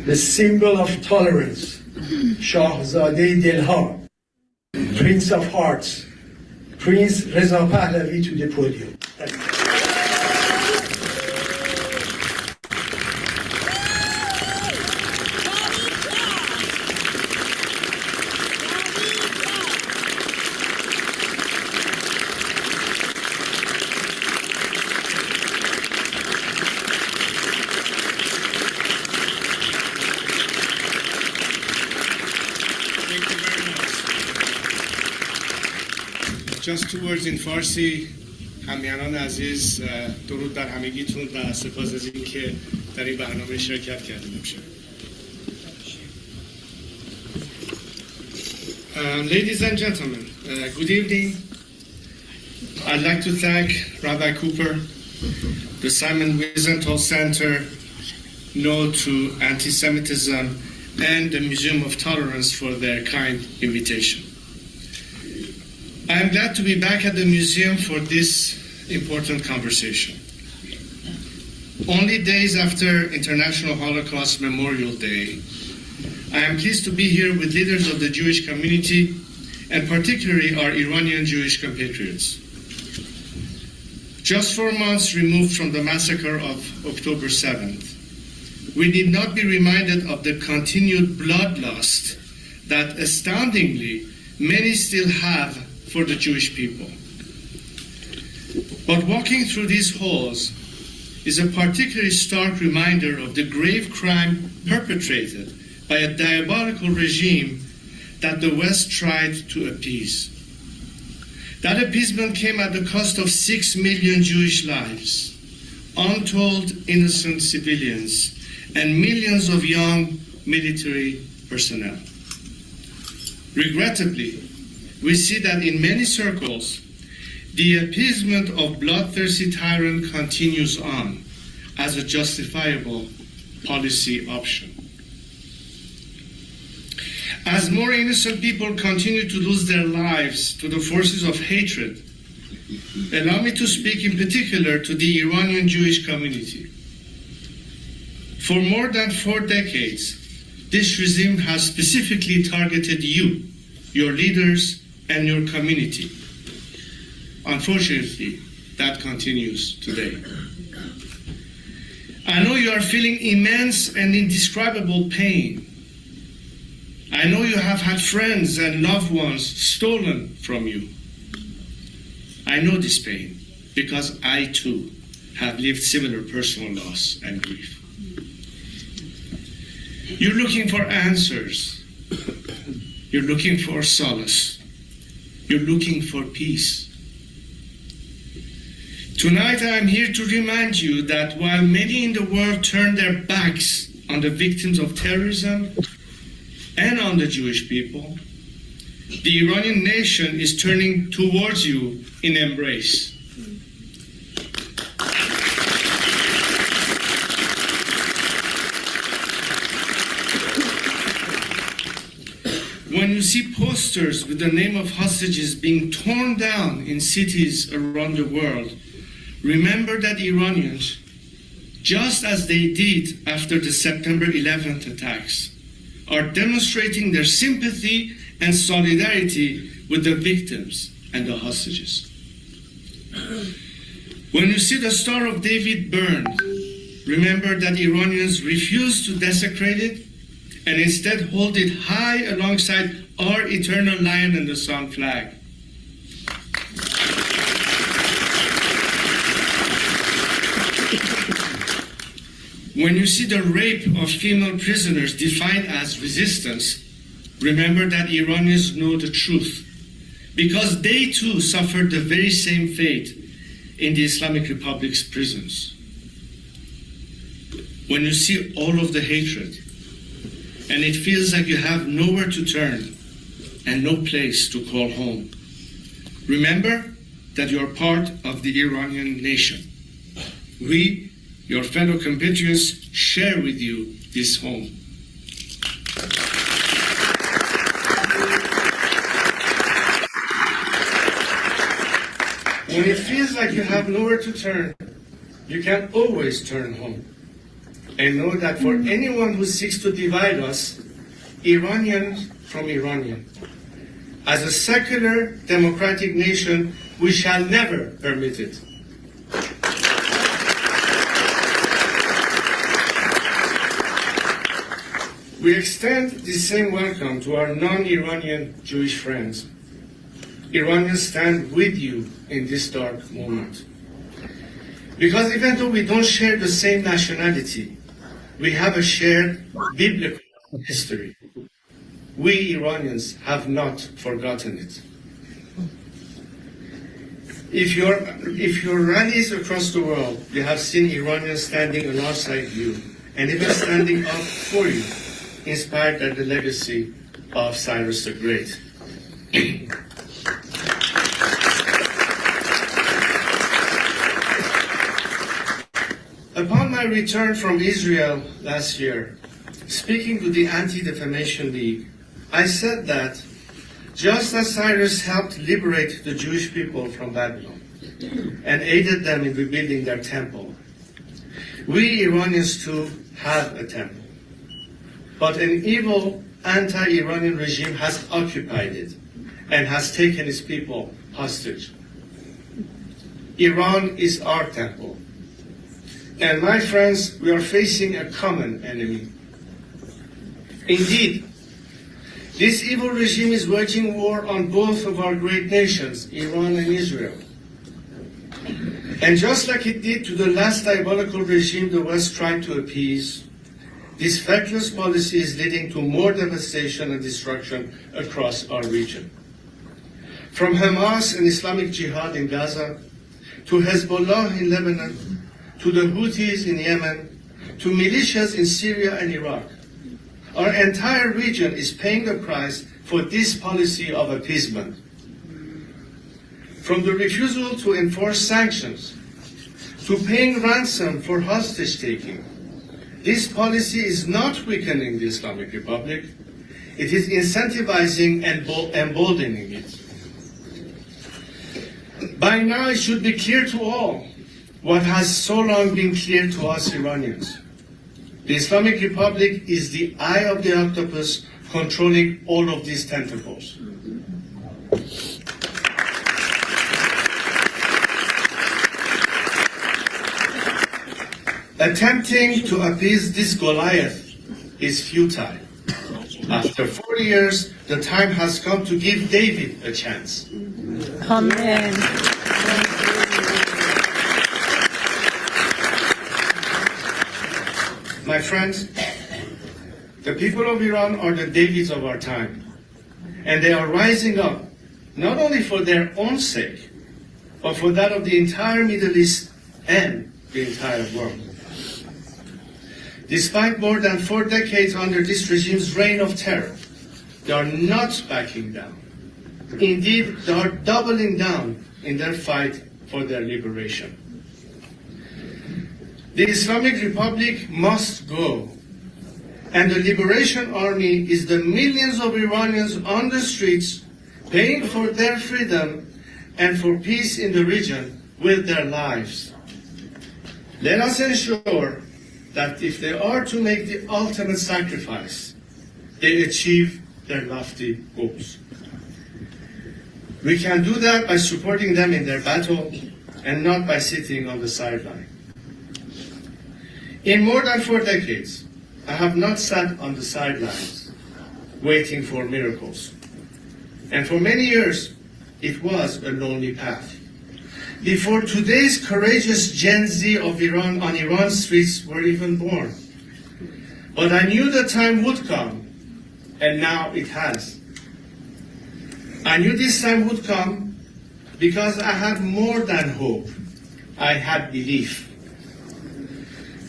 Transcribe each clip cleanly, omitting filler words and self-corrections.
the symbol of tolerance, شاهزاده دلها, Prince of Hearts, Prince Reza Pahlavi to the podium. Just two words in Farsi. همیهنان عزیز، درود بر همگیتون و سپاس از اینکه در این برنامه شرکت کردید امشب. Ladies and gentlemen, good evening. I'd like to thank Rabbi Cooper, the Simon Wiesenthal Center, No to Anti-Semitism, and the Museum of Tolerance for their kind invitation. I am glad to be back at the museum for this important conversation. Only days after International Holocaust Memorial Day, I am pleased to be here with leaders of the Jewish community and particularly our Iranian Jewish compatriots. Just 4 months removed from the massacre of October 7th, we need not be reminded of the continued bloodlust that astoundingly many still have for the Jewish people. But walking through these halls is a particularly stark reminder of the grave crime perpetrated by a diabolical regime that the West tried to appease. That appeasement came at the cost of 6 million Jewish lives, untold innocent civilians, and millions of young military personnel. Regrettably, we see that in many circles, the appeasement of bloodthirsty tyrant continues on as a justifiable policy option. As more innocent people continue to lose their lives to the forces of hatred, allow me to speak in particular to the Iranian Jewish community. For more than 4 decades, this regime has specifically targeted you, your leaders, and your community. Unfortunately, that continues today. I know you are feeling immense and indescribable pain. I know you have had friends and loved ones stolen from you. I know this pain because I too have lived similar personal loss and grief. You're looking for answers. You're looking for solace. You're looking for peace. Tonight I am here to remind you that while many in the world turn their backs on the victims of terrorism and on the Jewish people, the Iranian nation is turning towards you in embrace. When you see posters with the name of hostages being torn down in cities around the world, remember that Iranians, just as they did after the September 11th attacks, are demonstrating their sympathy and solidarity with the victims and the hostages. When you see the Star of David burned, remember that Iranians refuse to desecrate it and instead hold it high alongside our eternal Lion and the Sun flag. When you see the rape of female prisoners defined as resistance, remember that Iranians know the truth, because they too suffered the very same fate in the Islamic Republic's prisons. When you see all of the hatred, and it feels like you have nowhere to turn and no place to call home, remember that you are part of the Iranian nation. We, your fellow compatriots, share with you this home. When it feels like you have nowhere to turn you can always turn home and know that for anyone who seeks to divide us, Iranian from Iranian, as a secular, democratic nation, we shall never permit it. We extend the same welcome to our non-Iranian Jewish friends. Iranians stand with you in this dark moment. Because even though we don't share the same nationality, we have a shared biblical history. We Iranians have not forgotten it. If your rallies across the world, you have seen Iranians standing alongside you and even standing up for you, inspired by the legacy of Cyrus the Great. Upon my return from Israel last year, speaking to the Anti-Defamation League, I said that just as Cyrus helped liberate the Jewish people from Babylon and aided them in rebuilding their temple, we Iranians too have a temple. But an evil anti-Iranian regime has occupied it and has taken its people hostage. Iran is our temple. And my friends, we are facing a common enemy. Indeed, this evil regime is waging war on both of our great nations, Iran and Israel. And just like it did to the last diabolical regime the West tried to appease, this feckless policy is leading to more devastation and destruction across our region. From Hamas and Islamic Jihad in Gaza, to Hezbollah in Lebanon, to the Houthis in Yemen, to militias in Syria and Iraq, our entire region is paying the price for this policy of appeasement. From the refusal to enforce sanctions, to paying ransom for hostage-taking, this policy is not weakening the Islamic Republic, it is incentivizing and emboldening it. By now it should be clear to all what has so long been clear to us Iranians. The Islamic Republic is the eye of the octopus controlling all of these tentacles. Attempting to appease this Goliath is futile. After 40 years, the time has come to give David a chance. Amen. My friends, the people of Iran are the Davids of our time, and they are rising up, not only for their own sake, but for that of the entire Middle East and the entire world. Despite more than 4 decades under this regime's reign of terror, they are not backing down. Indeed, they are doubling down in their fight for their liberation. The Islamic Republic must go, and the Liberation Army is the millions of Iranians on the streets paying for their freedom and for peace in the region with their lives. Let us ensure that if they are to make the ultimate sacrifice, they achieve their lofty goals. We can do that by supporting them in their battle and not by sitting on the sideline. In more than 4 decades, I have not sat on the sidelines waiting for miracles. And for many years, it was a lonely path. Before today's courageous Gen Z of Iran on Iran's streets were even born. But I knew the time would come, and now it has. I knew this time would come because I had more than hope. I had belief.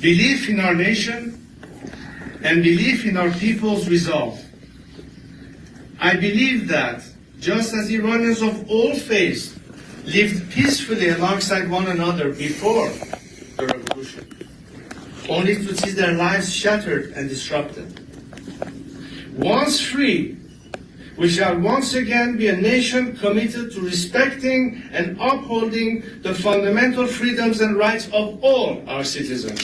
Belief in our nation and belief in our people's resolve. I believe that just as Iranians of all faiths lived peacefully alongside one another before the revolution, only to see their lives shattered and disrupted. Once free, we shall once again be a nation committed to respecting and upholding the fundamental freedoms and rights of all our citizens.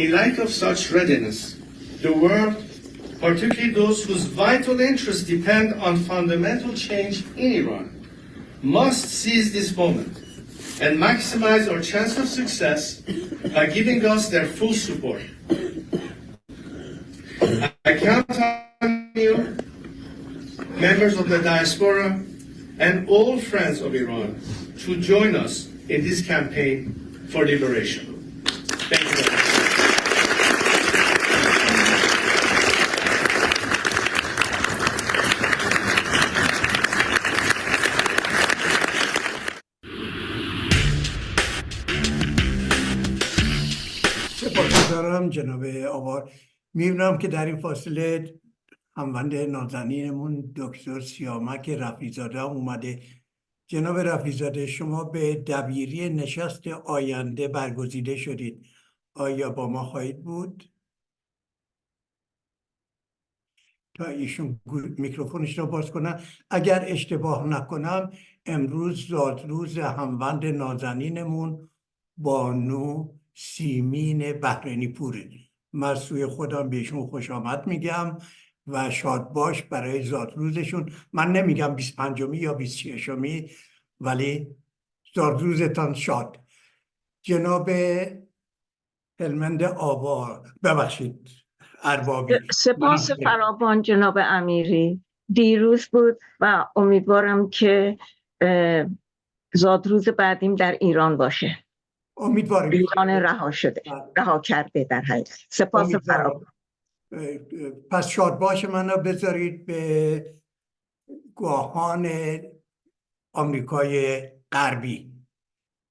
In light of such readiness, the world, particularly those whose vital interests depend on fundamental change in Iran, must seize this moment and maximize our chance of success by giving us their full support. I count on you, members of the diaspora, and all friends of Iran, to join us in this campaign for liberation. Thank you very much. سپاسگزارم جناب آوار. میبینم که در این فاصله هموند نازنینمون دکتر سیامک رفیع‌زاده هم اومده. جناب رفیع‌زاده، شما به دبیری نشست آینده برگزیده شدید. آیا با ما خواهید بود؟ تا ایشون میکروفونش رو باز کنن. اگر اشتباه نکنم امروز زادروز هموند نازنینمون بانو سیمین بحرینی پوره. من سوی خودم بهشون خوش آمد میگم و شاد باش برای زادروزشون. من نمیگم 25می یا 26می، ولی زادروزتان شاد. جناب هلمند آوا، ببخشید اربابی، سپاس فراوان جناب امیری. دیروز بود و امیدوارم که زادروز بعدیم در ایران باشه. امیدوارم. ایران رها شده، رها کرده در حقیقت. سپاس فراوان. پس شاد باش منو بذارید به گواهان آمریکای غربی.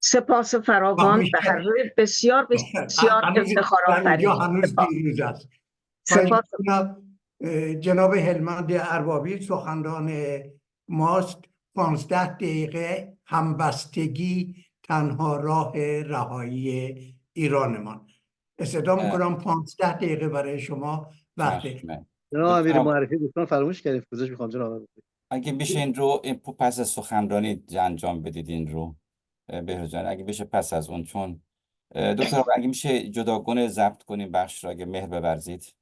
سپاس فراوان به هر روی بسیار بسیار افتخارآفرین. هنوز دیروز است. سپاس. جناب هلمند اربابی سخنران ماست. 15 دقیقه همبستگی تنها راه رهایی ایرانمان. استدعا میکنم 15 دقیقه برای شما وقته. جناب امیر معرفی دوستان فراموش کردید. گذاشت میخوام جناب اگه بشه این رو پس از سخنرانی انجام بدید این رو بهروز جان، اگه بشه پس از اون، چون دکتر اگه میشه جداگانه ضبط کنیم بخش رو، اگه مهر بورزید.